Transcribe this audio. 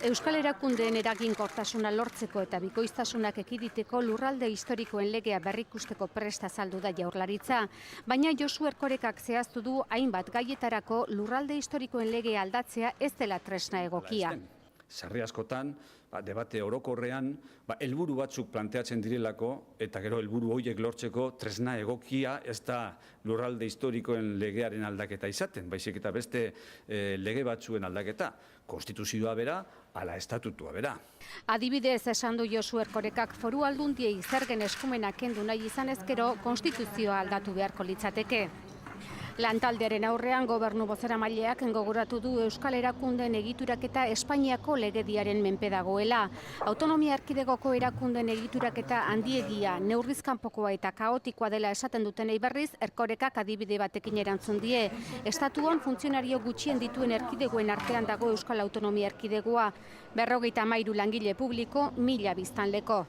Euskal Erakundeen eraginkortasuna lortzeko eta bikoiztasunak ekiditeko lurralde historikoen legea berrikusteko prest azaldu da Jaurlaritza, baina Josu Erkorekak zehaztu du hainbat gaietarako lurralde historikoen legea aldatzea ez dela tresna egokia. Sarri askotan, debate orokorrean, helburu batzuk planteatzen direlako eta gero helburu horiek lortzeko tresna egokia ez da lurralde historikoen legearen aldaketa izaten, baizik eta beste lege batzuen aldaketa, konstituzioa bera, ala estatutua bera. Adibidez, esan du Josu Erkorekak foru aldundiei zergen eskumenak kendu nahi izan ezkero konstituzioa aldatu beharko litzateke. Lantaldearen aurrean gobernu bozeramaileak gogoratu du Euskal Erakundeen egituraketa Espainiako legediaren menpe dagoela. Autonomia erkidegoko erakundeen egituraketa handiegia, neurrizkanpokoa eta kaotikoa dela esaten dutenei berriz, Erkorekak adibide batekin erantzun die. Estatuan funtzionario gutxien dituen erkidegoen artean dago Euskal Autonomia Erkidegoa, 53 langile publiko, 1000 biztanleko.